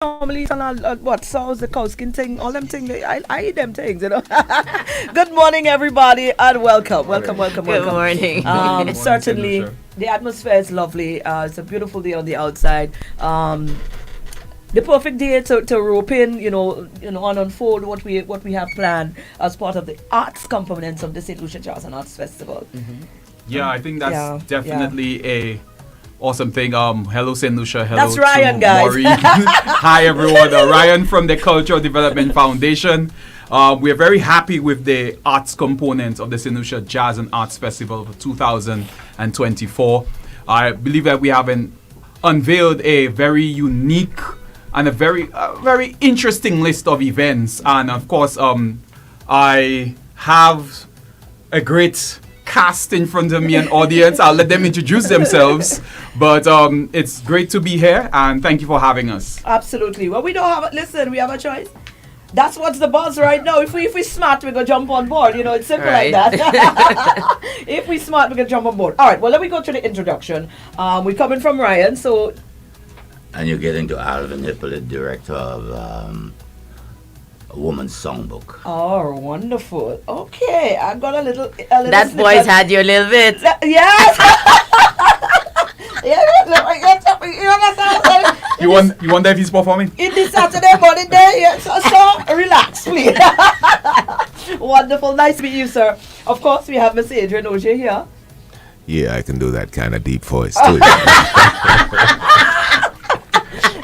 normally eat on what sauce, the cow skin thing, all them things. I eat them things, you know. Good morning, everybody, and welcome, welcome, welcome, Good welcome. morning. Certainly, the atmosphere is lovely. It's a beautiful day on the outside. The perfect day to rope in, and unfold what we have planned as part of the arts components of the St. Lucia Jazz and Arts Festival. Yeah, I think that's Yeah, definitely a awesome thing. Hello St. Lucia. Hello That's Ryan, to guys. Maureen. Hi everyone. Ryan from the Cultural Development Foundation. We are very happy with the arts component of the St. Lucia Jazz and Arts Festival for 2024. I believe that we have unveiled a very unique and a very interesting list of events. And of course, I have a great cast in front of me, an audience. I'll let them introduce themselves. But it's great to be here, and thank you for having us. Absolutely. Well, we we have a choice. That's what's the buzz right now. If we smart, we're gonna jump on board. It's simple like that. If we smart, we're gonna jump on board. All right. Well, let me go to the introduction. We're coming from Ryan, so. And you're getting to Alvin Hippolyte, director of a woman's songbook. Oh, wonderful. Okay, I got a little. That voice had you a little bit. Yes. You wonder if he's performing? In this Saturday morning day, yes. So relax, please. Wonderful. Nice to meet you, sir. Of course, we have Miss Adrian Ogier here. Yeah, I can do that kind of deep voice too.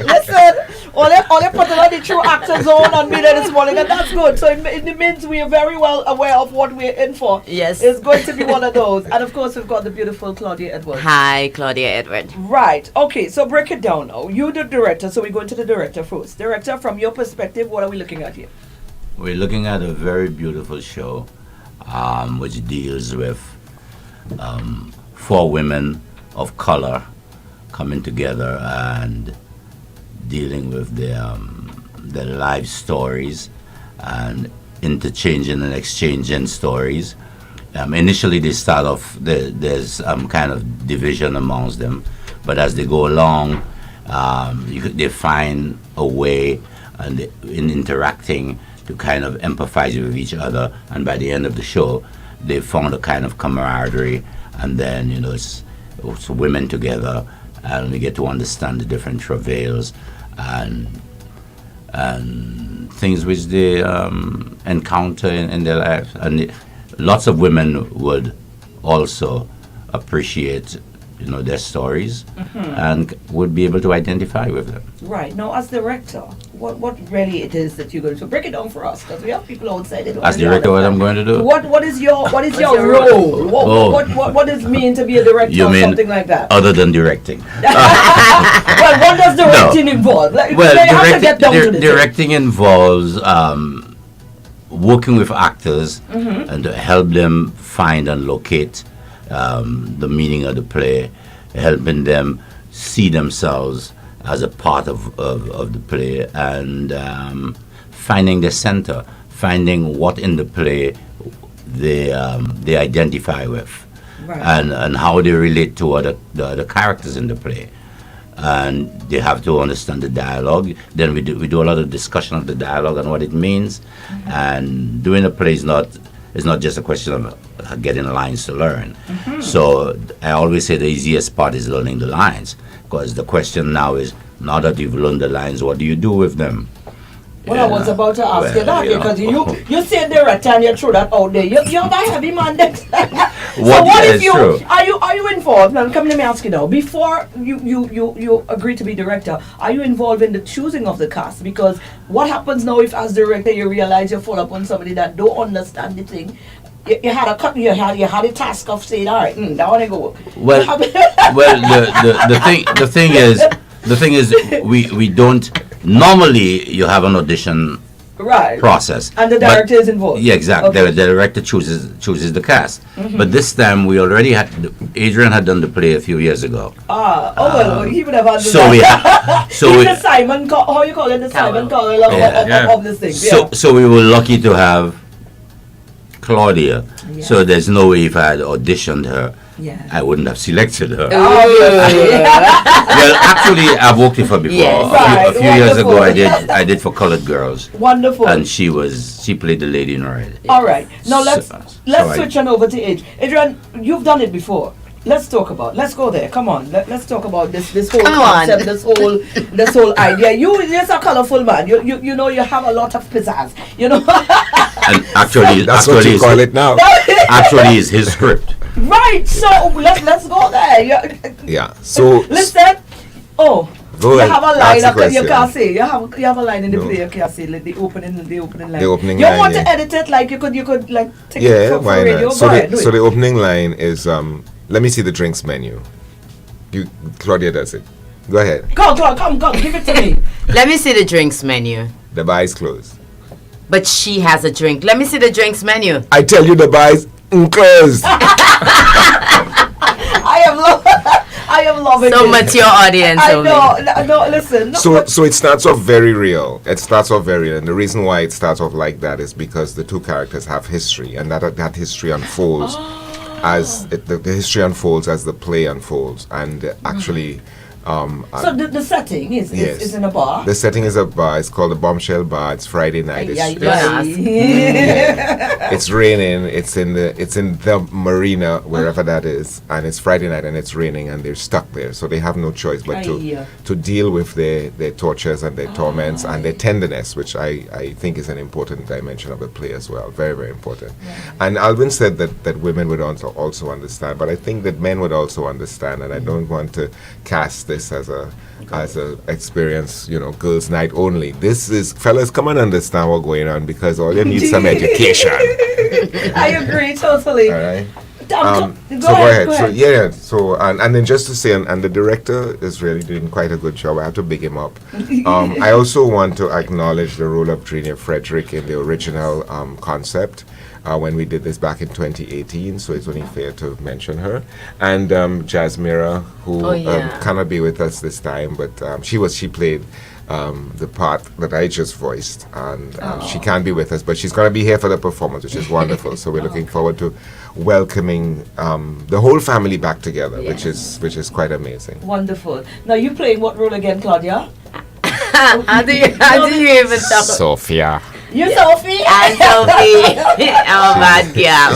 Listen, all they put on the true actor zone on me there this morning, and that's good. So it means we are very well aware of what we're in for. Yes. It's going to be one of those. And of course, we've got the beautiful Claudia Edwards. Hi, Claudia Edward. Right. Okay, so break it down now. You're the director, so we're going to the director first. Director, from your perspective, what are we looking at here? We're looking at a very beautiful show which deals with four women of color coming together and dealing with their life stories and interchanging and exchanging stories. Initially, they start off, there's kind of division amongst them, but as they go along, they find a way in interacting to kind of empathize with each other, and by the end of the show, they found a kind of camaraderie, and then, it's women together, and we get to understand the different travails and things which they encounter in their lives. And lots of women would also appreciate, their stories and would be able to identify with them. Right. Now, as director, what really it is that you're going to break it down for us, because we have people outside. As director, what I'm going to do? What is your role? What does it mean to be a director or something like that? Other than directing? Well, what does directing involve? Directing involves working with actors and to help them find and locate the meaning of the play, helping them see themselves as a part of the play, and finding the center, finding what in the play they identify with, right, and how they relate to the other characters in the play. And they have to understand the dialogue. Then we do a lot of discussion of the dialogue and what it means. And doing a play is not just a question of getting lines to learn. So I always say the easiest part is learning the lines, because the question now is, now that you've learned the lines, what do you do with them? Well, I was about to ask you that, because you said director and you threw that out there. You're a heavy man. Are you involved? Now, come let me ask you now. Before you agree to be director, are you involved in the choosing of the cast? Because what happens now if, as director, you realize you fall upon somebody that don't understand the thing? You had a task of saying, all right, that one I go. Well, the thing is, we don't. Normally, you have an audition process, and the director is involved. Yeah, exactly. Okay. The director chooses the cast. But this time, we already had Adrian had done the play a few years ago. Well, he would have had the Simon. How you call it? The Simon Cowell of this thing. So we were lucky to have Claudia. Yeah. So there's no way if I had auditioned her Yeah. I wouldn't have selected her. Obviously. Well, actually, I've worked with her before. Yes. A few years ago, Wonderful. I did for Colored Girls, Wonderful. and she played the lady in red. All right. Now let's So let's switch on over to Age. Adrian, you've done it before. Let's go there. Come on. Let's talk about this whole Come on. concept, this whole idea. You're a colorful man. You know you have a lot of pizzazz. You know. And actually, That's what you call it now. Actually, is his script. Right. So let's go there. Yeah. So Listen. Oh. Go You ahead. have a Ask line the up that you question. can't say. You have a line in the No. play you can't say, like the opening line. The opening you line, want yeah. to edit it like you could like take it yeah, for why radio? not? Go ahead, do So it. the opening line is let me see the drinks menu. Claudia does it. Go ahead. Come, give it to me. Let me see the drinks menu. The bar is closed. But she has a drink. Let me see the drinks menu. I tell you, the bar is closed. I am loving So it. much your audience I only. know. No, listen. No, So it starts off very real. It starts off very real, and the reason why it starts off like that is because the two characters have history, and that history unfolds as the history unfolds as the play unfolds, and actually. so the setting is Yes. in a bar. The setting is a bar. It's called the Bombshell Bar. It's Friday night. It's raining. It's in the marina, wherever that is, and it's Friday night and it's raining, and they're stuck there. So they have no choice but to deal with their tortures and their torments and their tenderness, which I think is an important dimension of the play as well. Very, very important. And Alvin said that women would also understand, but I think that men would also understand, and I don't want to cast this as a experience, girls' night only. This is, fellas, come and understand what's going on, because all you need is some education. I agree totally. All right. Go Go ahead. ahead. So yeah. So and then just to say, and the director is really doing quite a good job. I have to big him up. I also want to acknowledge the role of Trina Frederick in the original concept. When we did this back in 2018, so it's only fair to mention her. And Jasmira, who cannot be with us this time, but she played the part that I just voiced, and she can't be with us, but she's going to be here for the performance, which is wonderful. So we're looking forward to welcoming the whole family back together, which is quite amazing. Wonderful. Now you playing what role again, Claudia? How do you even talk? Sophia. You Sophie? And Sophie. Oh, bad girl.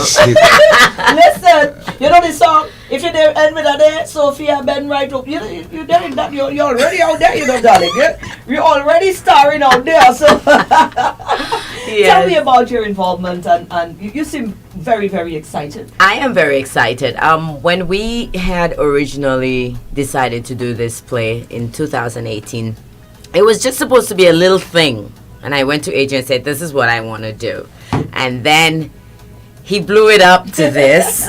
Listen, you know the song. If you're there, end with a day, Sophia, bend right up. You're there in that. You're already out there, darling. You're already starring out there. So tell me about your involvement, and you seem very, very excited. I am very excited. When we had originally decided to do this play in 2018, it was just supposed to be a little thing. And I went to Adrian and said, this is what I want to do. And then he blew it up to this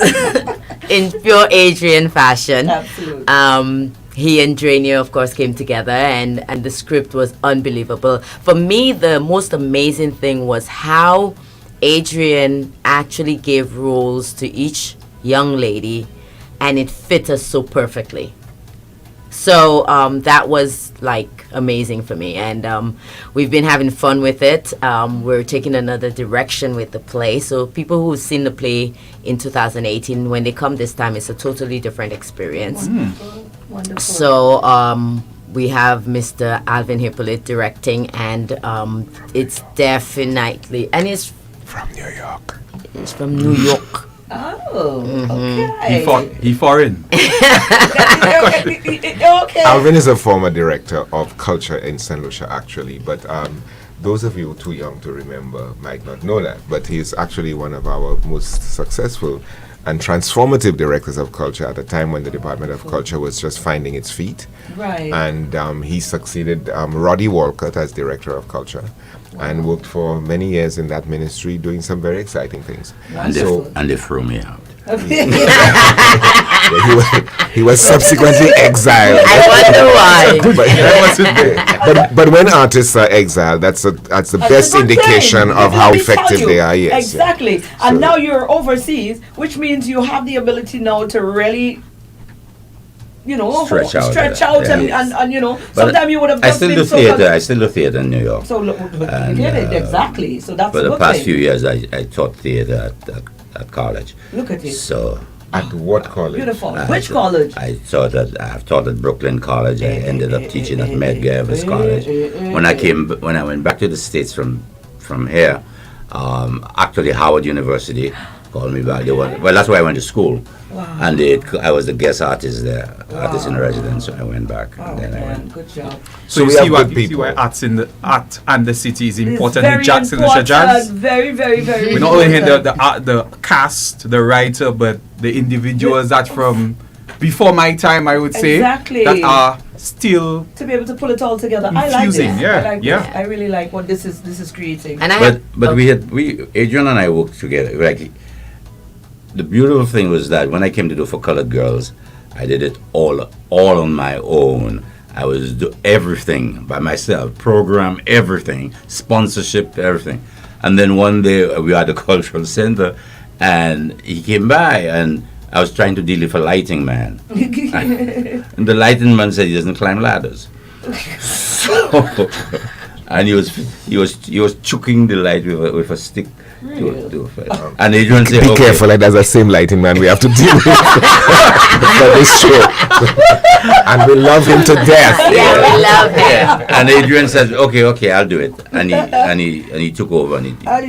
in pure Adrian fashion. Absolutely. He and Drainier, of course, came together, and the script was unbelievable. For me, the most amazing thing was how Adrian actually gave roles to each young lady, and it fit us so perfectly. So that was like amazing for me, and we've been having fun with it. We're taking another direction with the play, so people who've seen the play in 2018, when they come this time, it's a totally different experience. Wonderful. So we have Mr. Alvin Hippolyte directing, and it's definitely, and it's From New York. It's from New York. Okay. He foreign. Okay. Alvin is a former director of culture in St. Lucia, actually, but those of you too young to remember might not know that, but he is actually one of our most successful and transformative directors of culture at a time when the Department of Culture was just finding its feet. Right. And he succeeded Roddy Walcott as director of culture, and worked for many years in that ministry doing some very exciting things. And they threw me out. He was subsequently exiled. I wonder why. But when artists are exiled, that's the best indication of how effective they are. Yes, exactly. Yeah. And So- now you're overseas, which means you have the ability now to really, Stretch out, and But sometimes you would have I just still been do so theater. I still do theater in New York. So look, And, you get it exactly. So that's For a the good past thing. few years, I taught theater at college. Look at it. So At what college? Beautiful. Which college? I've taught at Brooklyn College. I ended up teaching at Medgar Evers College. When I went back to the States from here, actually Howard University called me back. Well, that's where I went to school. Wow. And I was the guest artist there, artist in residence, so I went back. Oh, And then I man, went. good job. So we you have see why good people. art and the city is It's important very in Jackson important. Jazz. Very, very, very We not only hear important. the cast, the writer, but the individuals that from before my time, I would say, Exactly. that are still. To be able to pull it all together. I like Infusing, this. yeah, I like yeah. this. I really like what this is creating. And I But Adrian and I worked together. Like, the beautiful thing was that when I came to do For Colored Girls, I did it all on my own. I was do everything by myself, program everything, sponsorship everything. And then one day we were at the cultural center, and he came by, and I was trying to deal with a lighting man, and the lighting man said he doesn't climb ladders. So, and he was chucking the light with a stick. And Adrian said, Be okay. careful, like that's the same lighting man we have to deal with for this show. And we love him to death. yeah, we love him. Yeah. And Adrian said, okay, I'll do it. And he took over, and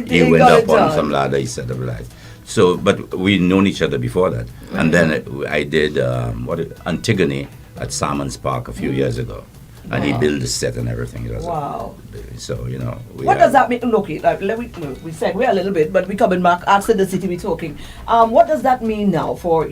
he went got up it on done. some ladder, he set up lights. So, but we'd known each other before that. And then I did Antigone at Salmons Park a few years ago. And he built the set and everything. It was Wow. So, you know. What does that mean? Look, we segue a little bit, but we coming back after the city we're talking. What does that mean now for,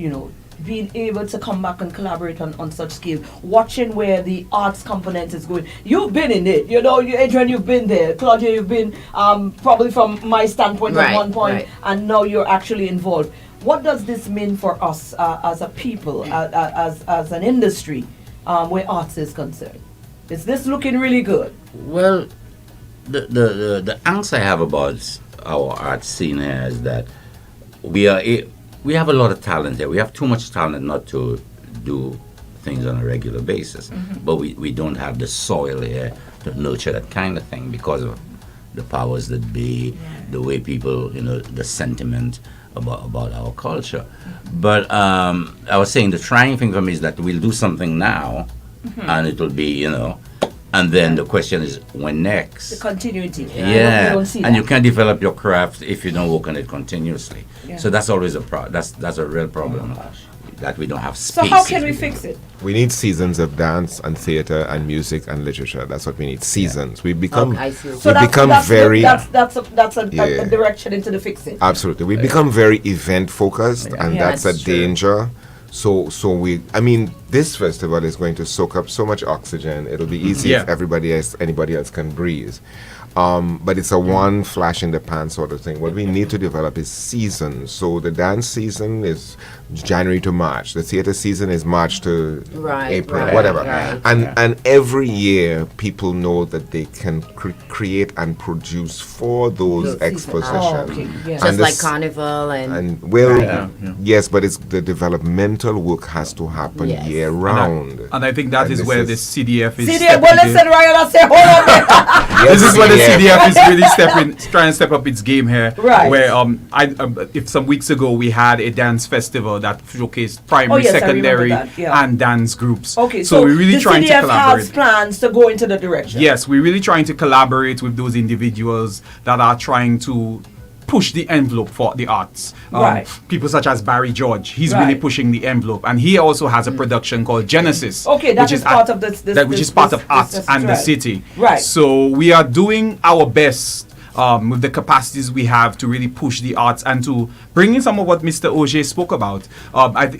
being able to come back and collaborate on such scale, watching where the arts component is going? You've been in it, Adrian, you've been there. Claudia, you've been probably from my standpoint at Right, one point, right. and now you're actually involved. What does this mean for us as a people, as an industry, where arts is concerned? Is this looking really good? Well, the angst I have about our art scene here is that we have a lot of talent here. We have too much talent not to do things on a regular basis. But we don't have the soil here to nurture that kind of thing because of the powers that be, the way people, the sentiment about our culture. But I was saying the trying thing for me is that we'll do something now, and it'll be, and then the question is when next. The continuity. Yeah, We don't see and that. you can't develop your craft if you don't work on it continuously. Yeah. So that's always that's a real problem, that we don't have So space. how can we fix it? We need seasons of dance and theater and music and literature. That's what we need. Seasons. We become I see. So we become very that's a Yeah. direction into the fixing. absolutely. We become very event focused, and Yeah, that's a that's true. danger. So this festival is going to soak up so much oxygen. It'll be easy if anybody else can breathe. But it's a one flash in the pan sort of thing. What we need to develop is seasons. So the dance season is January to March. The theater season is March to Right, April, right, whatever. right. And every year, people know that they can create and produce for those Those expositions. seasons. Oh, okay, yeah. Just And like this- Carnival and And yes, but it's the developmental work has to happen Yes. year round. And I think that And is this where is- the CDF is. See there, stepping well, in. listen, Ryan, I say, hold on there. This is where the CDF. CDF is really trying to step up its game here. Right. Where if some weeks ago we had a dance festival that showcased primary, yes, I remember secondary, that, yeah. and dance groups. Okay, so we're really the trying to CDF collaborate. has plans to go into the direction. Yes, we're really trying to collaborate with those individuals that are trying to push the envelope for the arts. Right. People such as Barry George, he's Right. really pushing the envelope, and he also has a production called Genesis. Okay, that which is part of this- which is part of arts this and the right. city. Right. So we are doing our best. With the capacities we have to really push the arts and to bring in some of what Mr. Auger spoke about.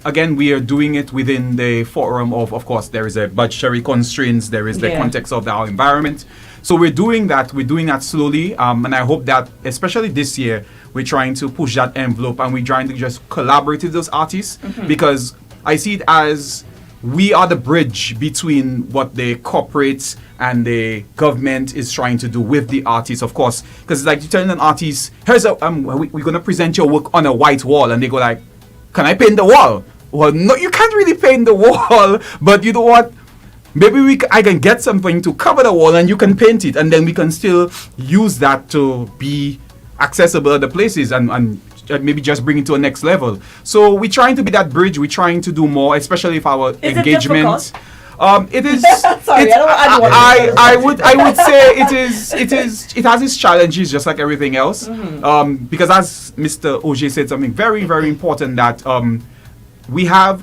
Again, we are doing it within the forum of course, there is a budgetary constraints, there is the Yeah. context of our environment. So we're doing that slowly, and I hope that, especially this year, we're trying to push that envelope and we're trying to just collaborate with those artists because I see it as we are the bridge between what the corporates and the government is trying to do with the artists, of course. Because it's like you're telling an artist, here's we're going to present your work on a white wall. And they go like, can I paint the wall? Well, no, you can't really paint the wall. But you know what? Maybe I can get something to cover the wall and you can paint it. And then we can still use that to be accessible at the places and maybe just bring it to a next level. So we're trying to be that bridge. We're trying to do more, especially if our Is engagement. it difficult? It is. Sorry, it's- I I would say it has its challenges just like everything else. Because as Mr. OJ said something very very important that we have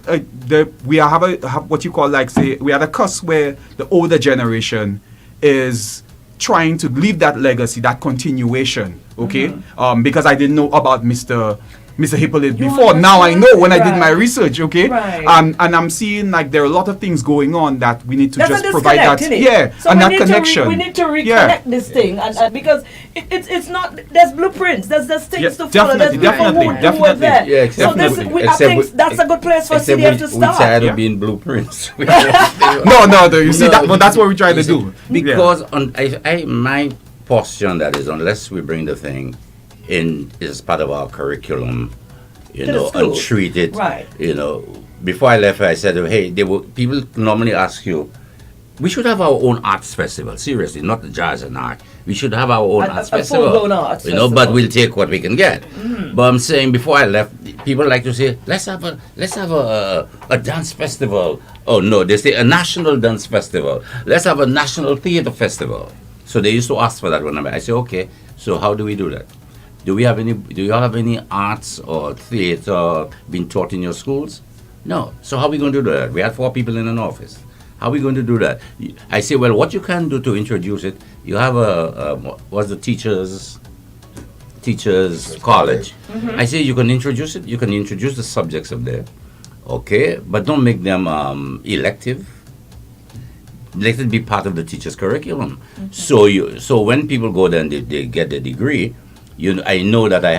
what you call like say we are the cusp where the older generation is trying to leave that legacy, that continuation. Okay, because I didn't know about Mr. Hippolyte before. Now I know when I did my research. Okay, Right. and I'm seeing like there are a lot of things going on that we need to There's just a provide that. disconnect, innit? Yeah, So and we that need connection. we need to reconnect Yeah. this thing, and because it's not. There's blueprints. There's things Yeah, to follow. There's definitely, people who were definitely. there. Yeah, so this, definitely. I think that's a good place for Except CDF to we tired start. Yeah. of being blueprints. No, you see No, that, but that's what we try you to see, do. Because my posture on that is unless we bring the thing in as part of our curriculum, To the and school. treat it, Right. Before I left, I said, hey, people normally ask you, we should have our own arts festival. Seriously, not the jazz and art. We should have our own arts A festival. full-blown arts But festival. we'll take what we can get. But I'm saying before I left, people like to say, let's have a dance festival. Oh no, they say a national dance festival. Let's have a national theater festival. So they used to ask for that when I say, okay, so how do we do that? Do you all have any arts or theater being taught in your schools? No. So how are we going to do that? We had 4 people in an office. How are we going to do that? I say, well, what you can do to introduce it, you have what's the teachers college. I say you can introduce it. You can introduce the subjects up there, okay, but don't make them elective. Let it be part of the teacher's curriculum. So when people go there and they get the degree, I know that I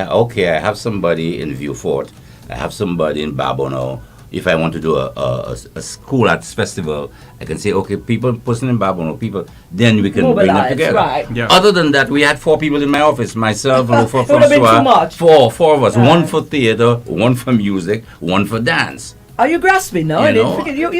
have somebody in Viewfort, I have somebody in Babono. If I want to do a school arts festival, I can say, okay, person in Babono, then we can bring them Mobilize, together. right. Yeah. Other than that, we had 4 people in my office, myself, and It would have been too much. four of us, Right. one for theater, one for music, one for dance. Are you grasping now? You're And taking you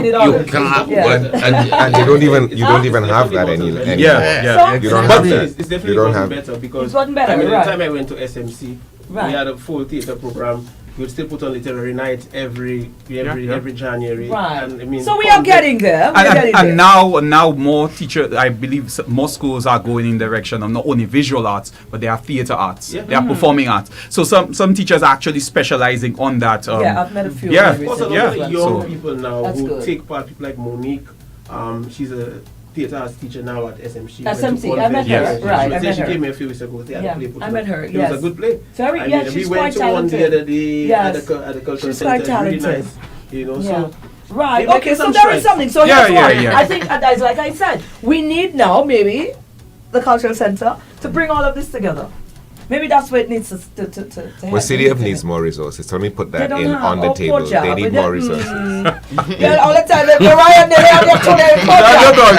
it all. can't, Yeah. And you don't even have that anymore. Yeah. You don't So- have that. It's definitely You don't gotten have. better because It's gotten better, I mean, right. the time I went to SMC, Right. we had a full theatre program. We would still put on literary night every January. Right. And, I mean, So we are getting there. We are getting And there. now more teachers, I believe more schools are going in direction of not only visual arts, but they are theater arts, Yeah. they are performing arts. So some teachers are actually specializing on that. Yeah, I've met a few. yeah. recently. Of course, a Yeah. lot of young So- people now That's who good. take part, people like Monique. She's a theatre arts teacher now at SMC. SMC, Went to I met her, Convent. right, I She met she her. came here a few weeks ago. They had Yeah, a play put I on. met her, It yes. was a good play. Very, I yeah, mean, she's we went quite to one the talented. other day Yes. at the cultural She's quite center. Really talented. nice. Yeah. So Right. We're Okay. making So some there is strides. something. So Yeah, here's yeah, what yeah. I think, as like I said, we need now maybe the cultural center to bring all of this together. Maybe that's where it needs to Well, CDF needs more resources. So let me put They that don't in have- on the oh, table. poor job. They need They- more resources. Yeah, all the time. The Ryan, they have their two names.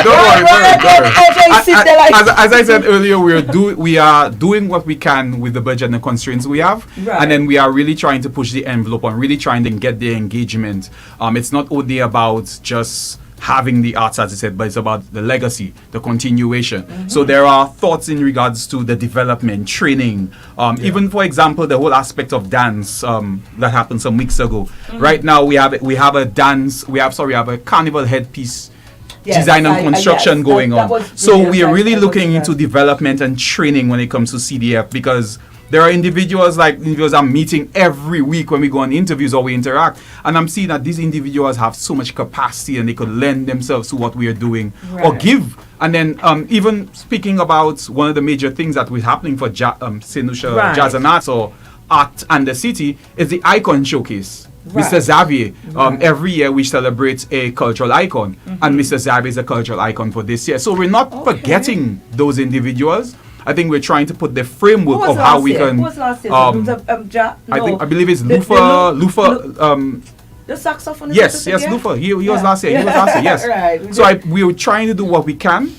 Don't worry. Okay, sit there like. As I said earlier, we are doing what we can with the budget and the constraints we have, Right. and then we are really trying to push the envelope and really trying to get the engagement. It's not only about just having the arts, as I said, but it's about the legacy, the continuation. So there are thoughts in regards to the development, training, even for example, the whole aspect of dance that happened some weeks ago. Right now we have a carnival headpiece Yes, design and construction yes, going that on. was So brilliant. we are really That was looking brilliant. into development and training when it comes to CDF, because there are individuals I'm meeting every week when we go on interviews or we interact, and I'm seeing that these individuals have so much capacity and they could lend themselves to what we are doing or Right. give. And then even speaking about one of the major things that was happening for St. Lucia Right. Jazz and Arts or Art and the City is the Icon Showcase. Right. Mr. Xavier, every year we celebrate a cultural icon, and Mr. Xavier is a cultural icon for this year. So we're not forgetting those individuals. I think we're trying to put the framework Who was of how last we year? can. Who was last year? I believe it's The- Lufa. The saxophonist. Yes, Lufa. He was last year. He was last year. Yes. Right. So we were trying to do what we can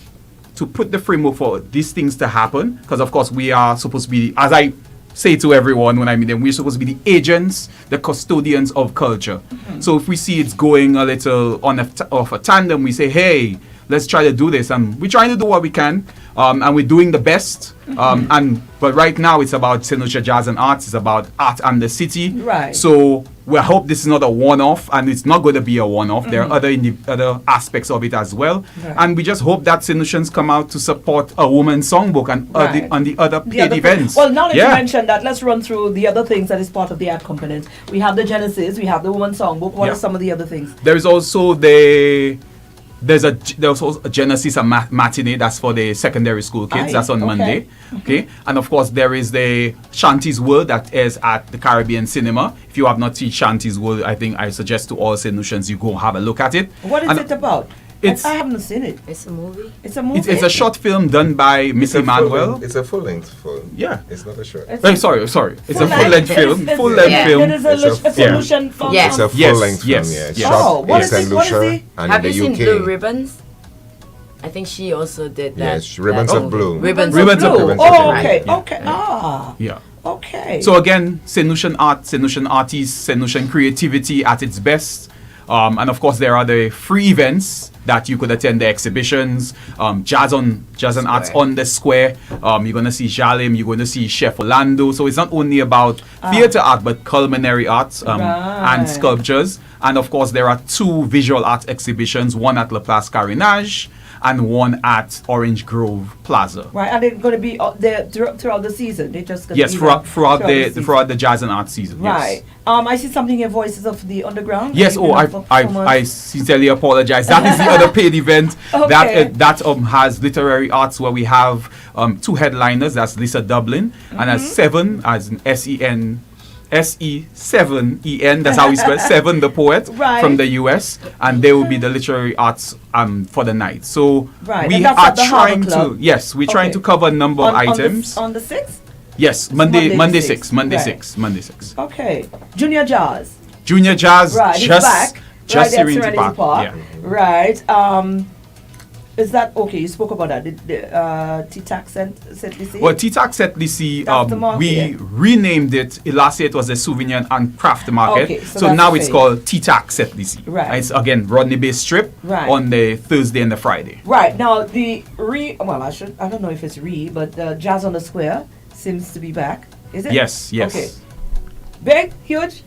to put the framework for these things to happen, because of course we are supposed to be, as I say to everyone when I meet them, we're supposed to be the agents, the custodians of culture. So if we see it's going a little off a tandem, we say, hey, let's try to do this, and we're trying to do what we can. and we're doing the best. But right now it's about St. Lucia Jazz and Arts. It's about art and the city. Right. So we hope this is not a one-off, and it's not going to be a one-off. There are other aspects of it as well, Right. and we just hope that St. Lucians come out to support a woman's songbook and Right. on the other The paid other events. Well, now that you mentioned that, let's run through the other things that is part of the art component. We have the Genesis, we have the Woman Songbook. What Yeah. are some of the other things? There is also there's also a Genesis and matinee that's for the secondary school kids. Aye, That's on okay. Monday. Okay, and of course there is the Shanty's World that is at the Caribbean Cinema. If you have not seen Shanty's World, I think I suggest to all St. Lucians you go have a look at it. What is And it about? it's- I haven't seen it. It's a movie. It's a movie. It's a short film done by Miss Emmanuel. It's a full-length film. Yeah. It's not a short. It's Sorry. It's a full-length. full-length film. It's- Full-length yeah. film. It is a It's a- solution for Yeah. It's a Yes, full-length yes, film, yeah. It's yes. shot Oh, what in is St. it? What is Lucia it? and Have in you the seen UK. Blue Ribbons? I think she also did that. Yes, Ribbons that of movie. Blue. Ribbons, Ribbons of of Blue. Blue. Oh, Right. okay, Yeah. okay. Ah, Yeah. okay. So again, St. Lucian art, St. Lucian artists, St. Lucian creativity at its best. And of course, there are the free events that you could attend, the exhibitions, jazz and arts Square. on the square. You're going to see Jalim, you're going to see Chef Orlando. So it's not only about theater art, but culinary arts Right. and sculptures. And of course, there are 2 visual art exhibitions, one at La Place Carinage and one at Orange Grove Plaza. Right, and they're going to be there throughout the season. They just gonna Yes, be there throughout the jazz and art season. Right. Yes. I see something in Voices of the Underground. Yes. Oh, I sincerely apologize. That is the other paid event Okay. that has literary arts where we have 2 headliners. That's Lisa Dublin and as 7 as an SE7EN. That's how we spell Seven, the poet Right. from the US, and they will be the literary arts for the night. So Right, we and that's are at the Harbour trying Club? to we're trying Okay. to cover a number of items. on the 6th. Yes, Monday the Monday 6th. 6, Monday Right. 6, Monday 6. Okay. Junior Jazz. Junior Jazz Right, it's just back. just Right there at Serenity Serenity Park. Park. Right. Is that okay? You spoke about that. The T-Tac Saint Lucie? Well, T-Tac Set DC, That's the market. we renamed it. Last year it was the Souvenir and Craft Market. Okay, so so that's now the it's same. called T-Tac Set DC. Right. And it's again Rodney Bay Strip Right. on the Thursday and the Friday. Right now, I don't know if it's but Jazz on the Square seems to be back. Is it? Yes, yes. Okay. Big, huge.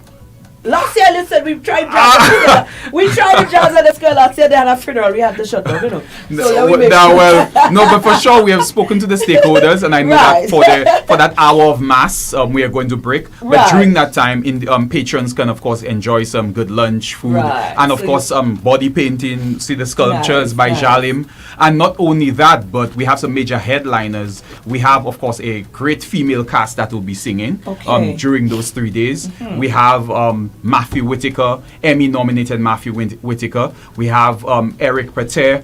Last year, listen, we tried jazz. on the square. We tried the jazz on the square last year. They had a funeral. We had to shut down. But for sure we have spoken to the stakeholders, and I know Right. that for that hour of mass, we are going to break. But Right. during that time, patrons can of course enjoy some good lunch, food, Right. and of So course body painting. See the sculptures Nice, by nice. Jalim, and not only that, but we have some major headliners. We have of course a great female cast that will be singing Okay. during those 3 days. We have Matthew Whitaker, Emmy-nominated Matthew Whitaker. We have Eric Pater,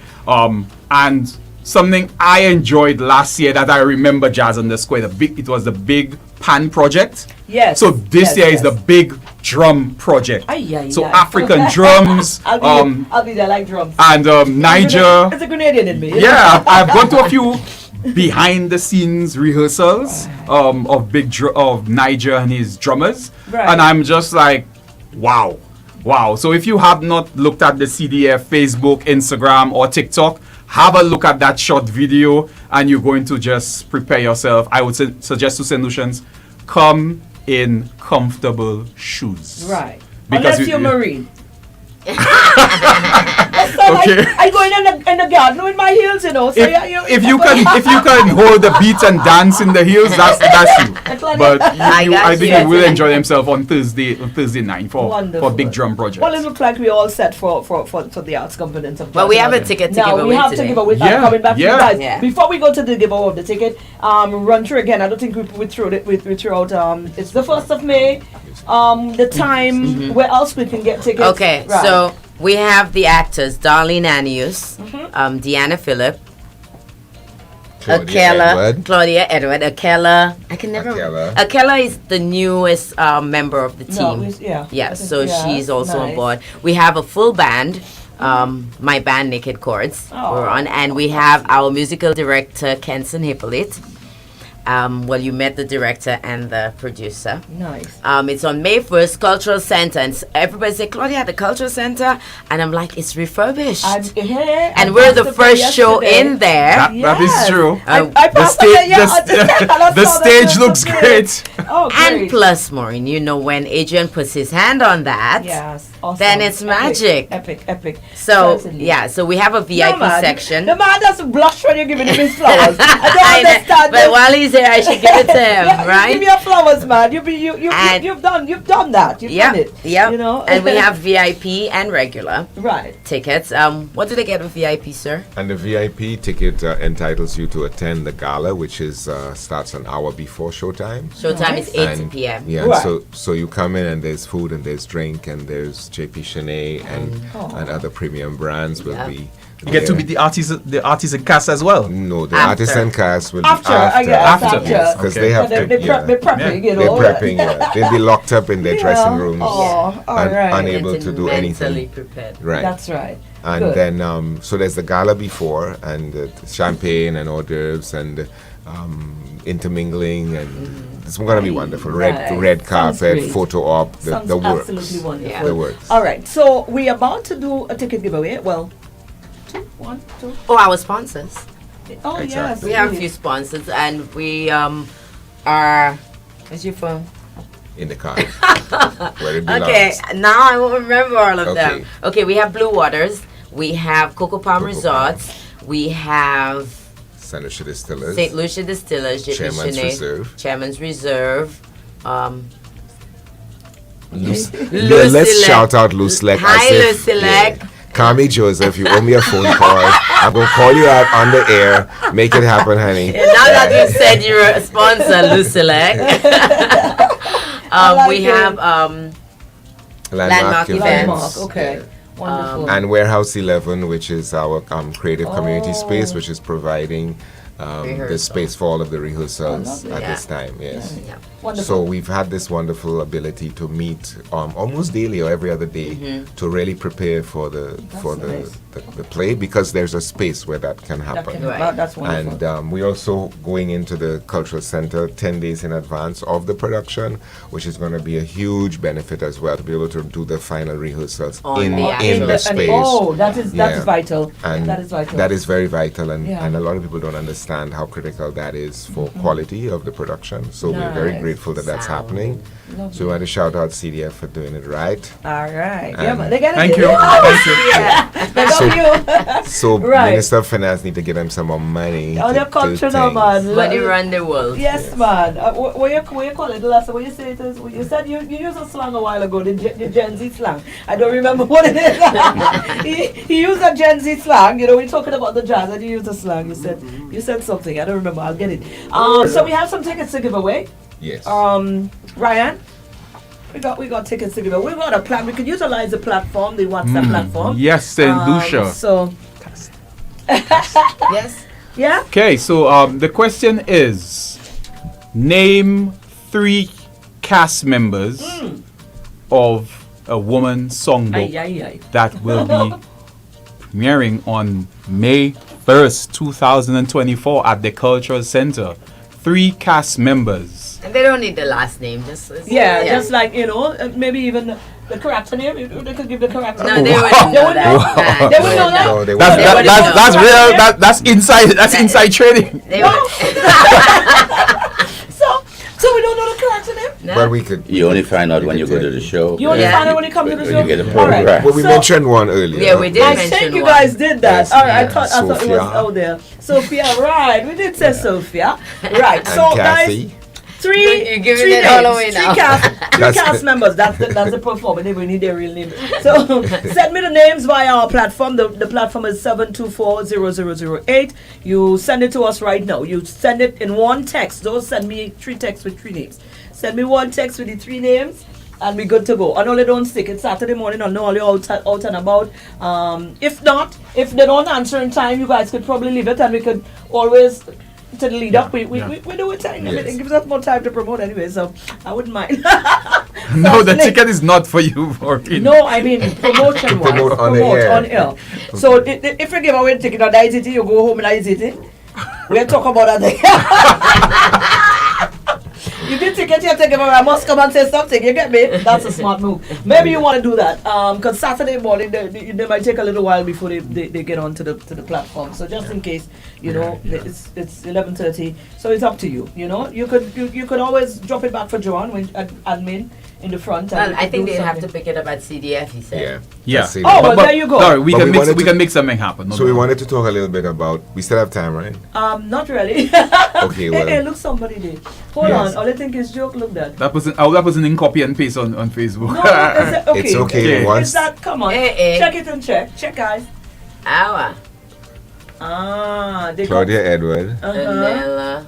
and something I enjoyed last year that I remember Jazz on the Square. It was the big Pan project. Yes. So this yes, year yes. is the big drum project. Ay, ay, So ay. African drums, I'll be there like drums. and Niger. It's a Grenadian in me. Yeah, I've gone to a few behind the scenes rehearsals of Niger and his drummers, Right. and I'm just like, wow. So if you have not looked at the CDF Facebook, Instagram, or TikTok, have a look at that short video, and you're going to just prepare yourself. I would suggest to St. Lucians, come in comfortable shoes. Right. Because Unless you're Marine. Okay. I go in the garden with my heels, So If you can hold the beat and dance in the heels, that's you. But I think you will enjoy themselves on Thursday night for big drum project. Well, it looks like we're all set for the arts component of Well, we have a Jazz. ticket to Now give we away have today. to give away. Yeah, Coming back to you yeah. guys. Yeah. Before we go to the giveaway of the ticket, run through again. I don't think we threw it. We threw out. It's the 1st of May. The time. Where else we can get tickets? Okay, Right. so we have the actors Darlene Anius, Deanna Phillip, Claudia Edward, Akela. I can never. Akela. Akela is the newest member of the No, team. yeah. Yeah, so she's also on nice. board. We have a full band. My band Naked Chords. Oh. We're on, and we have our musical director Kenson Hippolyte. Well, you met the director and the producer. Nice. It's on May 1st, Cultural Center. And everybody say, Claudia, at the Cultural Center? And I'm like, it's refurbished. And we're the first show in there. That is true. I The passed stage, the the stage looks great. Oh, And great. plus, Maureen, you know, when Adrian puts his hand on that, Yes. Awesome. then it's magic. Epic. So, Certainly. yeah, so we have a VIP man. section. The man doesn't blush when you're giving him his flowers. I I don't know, understand. but while he's here, I should give it to him, Yeah, right? Give me your flowers, man. You've done that. You've done it. Yep. You know. And we have VIP and regular right. tickets. What do they get with VIP, sir? And the VIP ticket entitles you to attend the gala, which is starts an hour before showtime. Showtime is 8 And, p.m. Yeah, Right. so you come in and there's food and there's drink and there's JP Chenet and other premium brands will Yeah. be. You get to there. meet the artisan cast as well. No, the After. artisan cast will After, be after. I guess, After. Yes, because Okay. they have They're to. Yeah. prepping, you They're know. prepping. Yeah. They'll be locked up in their dressing rooms Oh, all and right. unable to do Mentally anything. prepared. Right. That's right. And Good. then so there's the gala before and champagne and hors d'oeuvres and intermingling and it's going to be wonderful. Red Sounds carpet, great. photo op, Sounds the works. absolutely wonderful. Yeah. The works. All right, so we're about to do a ticket giveaway. Well, 1, 2. Oh, our sponsors. Oh, yes. Exactly. We have a really. few sponsors, and we are. Where's your phone? In the car. Where it belongs. Okay, now I won't remember all of them. Okay. Okay, we have Blue Waters. We have Coco Palm Coco Resorts. We have St. Lucia Distillers. St. Lucia Distillers, JP Chairman's Chenet, Reserve. Chairman's Reserve. Yeah, let's shout out Lucelec. Hi, as if- Lucelec. Call me Joseph. You owe me a phone call. I'm going to call you out on the air. Make it happen, honey. Now that you said you're a sponsor, Lucelec. like We it. have Landmark Landmark, okay. Wonderful. And Warehouse 11, which is our creative community Oh. space, which is providing the Rehearsal. space for all of the rehearsals lovely. at Yeah. this time. Yes. yeah. Wonderful. So we've had this wonderful ability to meet almost daily or every other day to really prepare for the nice. the play because there's a space where that can That happen. can- Right. that's wonderful. And we're also going into the cultural center 10 days in advance of the production, which is going to be a huge benefit as well to be able to do the final rehearsals On in the in actual the space. that is Yeah. vital. And that is vital. that is very vital, and, Yeah. and a lot of people don't understand how critical that is for quality of the production. So we're very Nice. grateful that that's Sound. happening. Lovely. So we want to shout out CDF for doing it right. All right. And Yeah, man. They get Thank it. you. Thank you. Yeah. They love you. So Right. Minister of Finance need to give them some more money. Oh, to they're do culture now, things. man. Money run the world. Yes, man. What you call it the last time? What you say it is? You said you used a slang a while ago, the Gen Z slang. I don't remember what it is. he used a Gen Z slang. You know, we're talking about the jazz, and you used a slang. You said something. I don't remember. I'll get it. So we have some tickets to give away. Yes. Ryan, we got tickets to give away. We got a plan. We could utilize the platform, the WhatsApp platform. Yes, St. Lucia. So Yes. yeah. Okay, so the question is, name 3 cast members of a woman songbook Aye. that will be premiering on May 1st, 2024 at the Cultural Center. 3 cast members. And they don't need the last name. Just Just like, maybe even the character name. They could give the character No, name. they wouldn't know that. Wow. They wouldn't know that? No, they That's won't. that's real. That's inside. That's inside trading. They would. So we don't know the character name? No? Well, we could. You only find out we when could you go tell to the show. You only Yeah. find out when you come to the When show? you get the All right. program. Well, we So- mentioned one earlier. Yeah, we did I mention think you one. guys did that. Yes, All right, yeah. I thought it was Sophia. out there. Sophia, right. We did say Sophia. Right. And So, Kathy. guys, three You're giving three it all names, away three now. cast, three cast members. That's the performer. They will need their real name. So send me the names via our platform. The platform is 724-0008. You send it to us right now. You send it in one text. Don't send me 3 texts with 3 names. Send me one text with the 3 names. And we're good to go. I know they don't stick. It's Saturday morning. I know all you're out and about. If not, if they don't answer in time, you guys could probably leave it, and we could always to the lead up. We do it time. Yes. It gives us more time to promote anyway, so I wouldn't mind. No, the Certainly. ticket is not for you, Maureen. No, I mean promotion wise. promote on the air. on air. So if you give away the ticket on ICT, you go home and ICT. We'll talk about that. Give me a ticket, you take it, I must come and say something. You get me? That's a smart move. Maybe you want to do that. Because Saturday morning, they might take a little while before they get onto the platform. So just in case, it's 11:30. So it's up to you. You could always drop it back for Joanne when admin in the front. Well, I think they'd have to pick it up at CDF, he said. Yeah. Let's see. Oh, well, there you go. Sorry, we But can make something happen. No So we problem. wanted to talk a little bit about. We still have time, right? Not really. Okay, well. Hey, look, somebody did. Hold Yes. on. All I think is joke. Look that. That was in copy and paste on Facebook. No, is it, okay. It's okay. Yeah. Once Is that? Come on. Check it and check. Check, guys. Our They Claudia Edward Anella.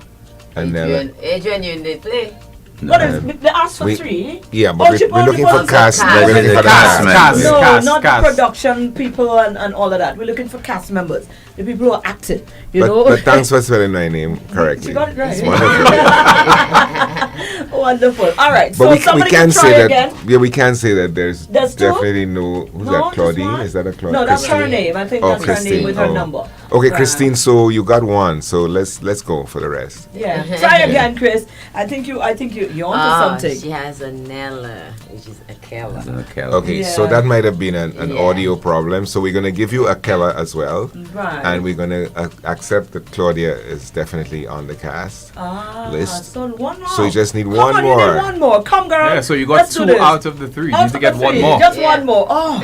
and Nella. Adrian, you did play. What is? They asked for We- 3. Yeah, but Oh, she we're looking only for wants cast. a We're looking for the cast cast. members. No, Cast, not cast. the production people and all of that. We're looking for cast members, the people who are acting. But thanks for spelling my name correctly. You got it right. It's wonderful. Wonderful. All right. But So we somebody can can try say again. that. Yeah, we can say that there's There's two? definitely no. Who's No, that? just Claudine? one. Is that a Claudine? No, that's her Christine? name. I think Oh, that's her name Christine. with her Oh. number. Okay, Right. Christine. So you got one. So let's go for the rest. Yeah. Try again, Chris. I think you onto something. She has a Nella, which is a Kella. Okay, so Yeah. that might have been an Yeah. audio problem. So we're gonna give you a Keller as well, Right. and we're gonna accept that Claudia is definitely on the cast list. So one more. So you just need Come one on, more. You need one more. Come, girl. Yeah, so you got Let's do 2 this. out of the 3. You Out need to of get the 1 three, more. Just Yeah. one more. Oh,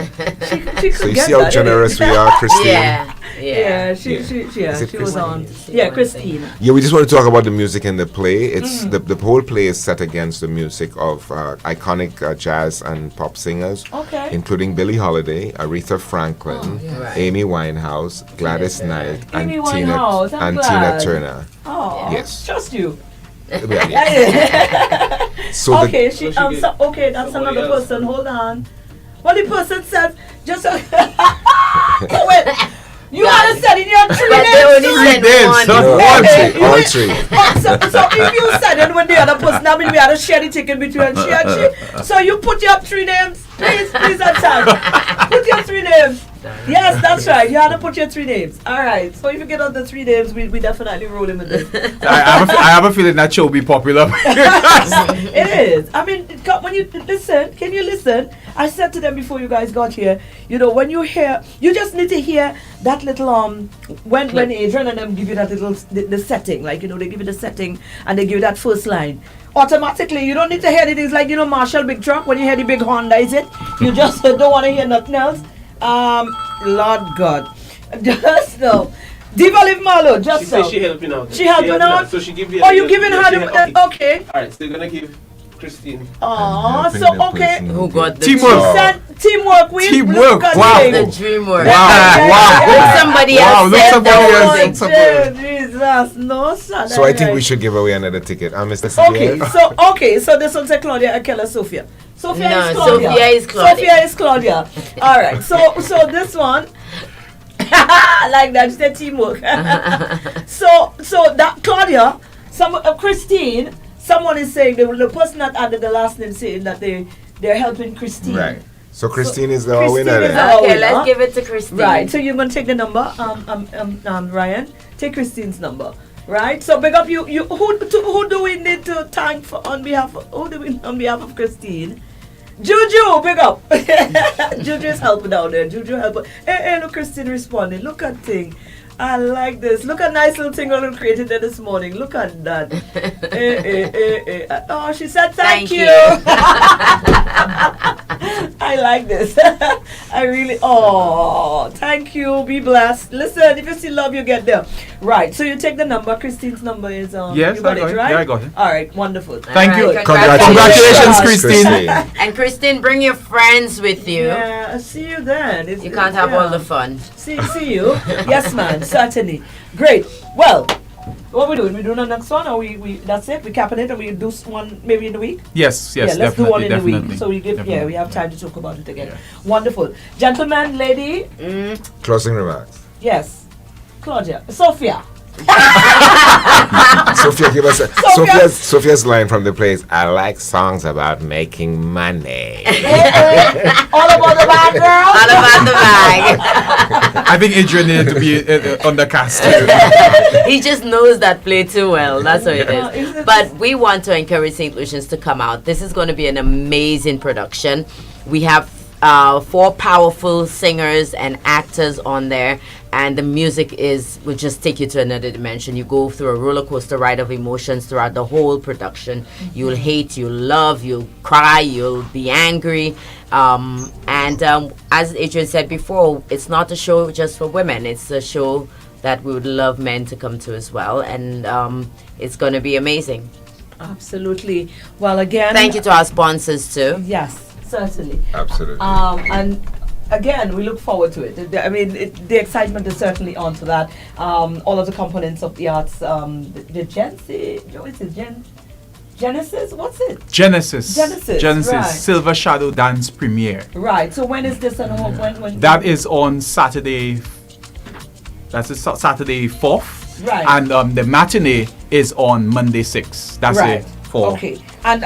she could So you get see how that, generous we are, Christine. Yeah. Yeah, she Is it was Christine? on. See Yeah, one Christine. Yeah, we just want to talk about the music in the play. It's the whole play is set against the music of iconic jazz and pop singers, Okay. including Billie Holiday, Aretha Franklin, Right. Amy Winehouse, Gladys Knight, and Amy Winehouse, I'm Tina glad. Turner. Oh, Yes. trust you. Yeah, yeah. So Okay, So she get okay, that's somebody another else. person. Hold on. What the person said? Just wait. You had to said in your 3 But they names. only said days, one. son. no, all three, all Wait. three. So if you said it when the other person, I mean, we had to share the ticket between she and she. So you put your 3 names, please, Attack. Put your 3 names. Yes, that's right. You had to put your 3 names. All right. So if you get on the 3 names, we definitely rolling with this. I have a feeling that show will be popular. It is. I mean, when you listen, can you listen? I said to them before you guys got here, when you hear, you just need to hear that little when Adrian and them give you that little the setting, like they give you the setting and they give you that first line. Automatically, you don't need to hear it. It's like Marshall big truck when you hear the big Honda, is it? You just don't want to hear nothing else. Lord God, just no. Diva Liv Marlowe, just She so. said she helping out. She helping out? So she give the. Oh, you giving her the okay. Alright, so they're gonna give Christine. Oh, Helping so the okay. person Who got the Teamwork. Teamwork, we Teamwork, look at wow. things. The dream work. Wow. Look, somebody Wow, else look, said somebody that else one. said- Jesus, no son. So I think we should give away another ticket. Mr. Sidier. Okay, so this one's a Claudia Akela Sophia. Sophia No, is Claudia. Sophia is Claudia. Sophia is Claudia. All right. So this one, like that, she said teamwork. so that Claudia, Christine, someone is saying the person that added the last name saying that they're helping Christine. Right. So Christine is the Christine winner is then. our Okay, winner. let's give it to Christine. Right, so you're gonna take the number, Ryan. Take Christine's number. Right, so big up you. Who do we need to thank on behalf of Christine? Juju, big up. Juju is helping down there. Juju help. Hey, look, Christine responding. Look at thing. I like this. Look at nice little thing I created there this morning. Look at that. hey. Oh, she said thank you. I like this. I really, thank you. Be blessed. Listen, if you see love, you get there. Right, so you take the number. Christine's number is, Yes, you got I got it, it. right? Yeah, I got it. All right, wonderful. Thank you. Congratulations, Christine. And Christine, bring your friends with you. Yeah, I'll see you then. You can't have all the fun. See you. Yes, man, certainly. Great. Well, what we doing? We doing the next one, or we that's it? We capping it, and we do one maybe in the week. Yes, Yeah, let's definitely, do one in the definitely, week. So we give definitely. we have time to talk about it again. Wonderful. Gentlemen, lady, Closing remarks. yes. Claudia. Sophia. So Sophia, give us Sophia's line from the plays. I like songs about making money. All about the bag, girl. All about the bag. I think Adrian needed to be on the cast. He just knows that play too well. That's what it is. But we want to encourage St. Lucians to come out. This is going to be an amazing production. We have 4 powerful singers and actors on there, and the music will just take you to another dimension. You go through a roller coaster ride of emotions throughout the whole production. You'll hate, you'll love, you'll cry, you'll be angry. As Adrian said before, it's not a show just for women. It's a show that we would love men to come to as well, and it's going to be amazing. Absolutely. Well, again, Thank you to our sponsors too. Yes, certainly. Absolutely. And again, we look forward to it. I mean, the excitement is certainly on to that. All of the components of the arts, the Genesis, what's it? Genesis, right. Silver Shadow Dance premiere. Right. So when is this and when? That is on Saturday. That's Saturday 4th. Right. And the matinee is on Monday 6th. That's right. it. 4. Okay. And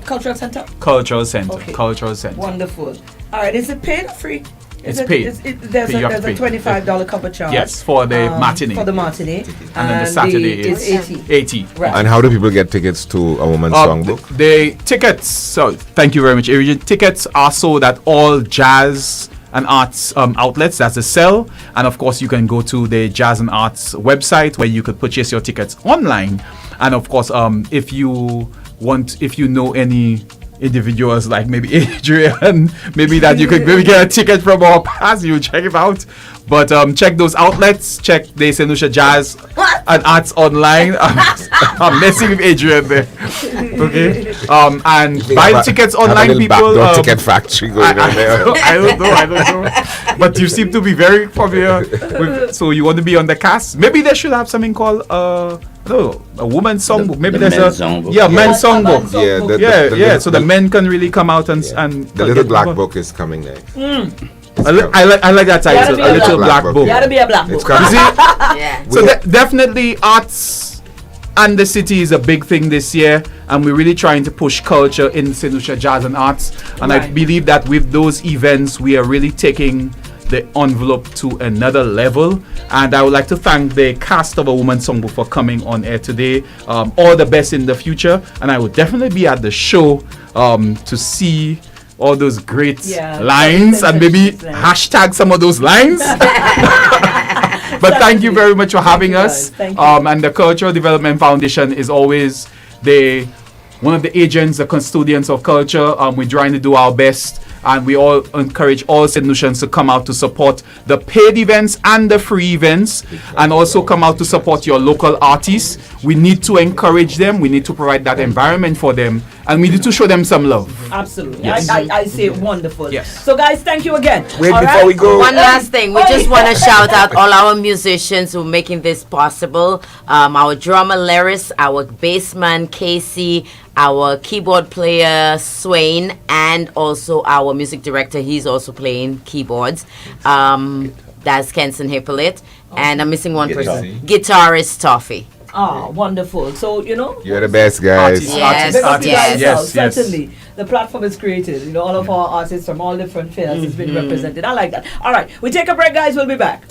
Cultural Center. Cultural Center. Okay. Cultural Center. Wonderful. All right. Is it paid or free? It's paid. There's You have a to pay. $25 cover charge. Yes, for the matinee. For the matinee. And then the Saturday is 80. 80. Right. And how do people get tickets to A Woman's Songbook? The tickets, so thank you very much, Adrian. Tickets are sold at all jazz and arts outlets. That's a sell. And of course, you can go to the Jazz and Arts website where you could purchase your tickets online. And of course, if you know any individuals like maybe Adrian, maybe that you could maybe get a ticket from our pass, you check it out. But check those outlets, check the St. Lucia Jazz and Arts online. I'm messing with Adrian there. Okay. And buy the tickets online, people. Ticket factory going on there. I don't know. But you seem to be very familiar with, so you want to be on the cast. Maybe they should have something called a woman's songbook. Maybe the there's men's songbook. men's songbook. Yeah, so the men can really come out and the little black book is coming next. I like that title, be a a little black black book. book. Gotta be a black It's book. coming. You see? Yeah. So definitely arts and the city is a big thing this year, and we're really trying to push culture in St. Lucia Jazz and Arts. And I Right. believe that with those events, we are really taking the envelope to another level. And I would like to thank the cast of A Woman's Songbook for coming on air today. All the best in the future, and I will definitely be at the show to see all those great lines and maybe hashtag some of those lines. But thank you very much for having us. Thank you. And the Cultural Development Foundation is always one of the agents, the custodians of culture. We're trying to do our best, and we all encourage all St. Lucians to come out to support the paid events and the free events, and also come out to support your local artists. We need to encourage them. We need to provide that environment for them, and we need to show them some love. Absolutely. Yes. I say wonderful. Yes. So guys, thank you again. Wait, All before we go. One last thing, we just want to shout out all our musicians who are making this possible. Our drummer Laris, our bassman Casey, our keyboard player Swain, and also our music director. He's also playing keyboards. That's Kenson Hippolyte. And I'm missing one person. Guitarist Toffee. Ah, wonderful. So, You're the best, guys. Artists, Yes, big up to yes. yourselves, Yes. certainly. The platform is created. All of our artists from all different fields has been represented. I like that. All right, we take a break, guys. We'll be back.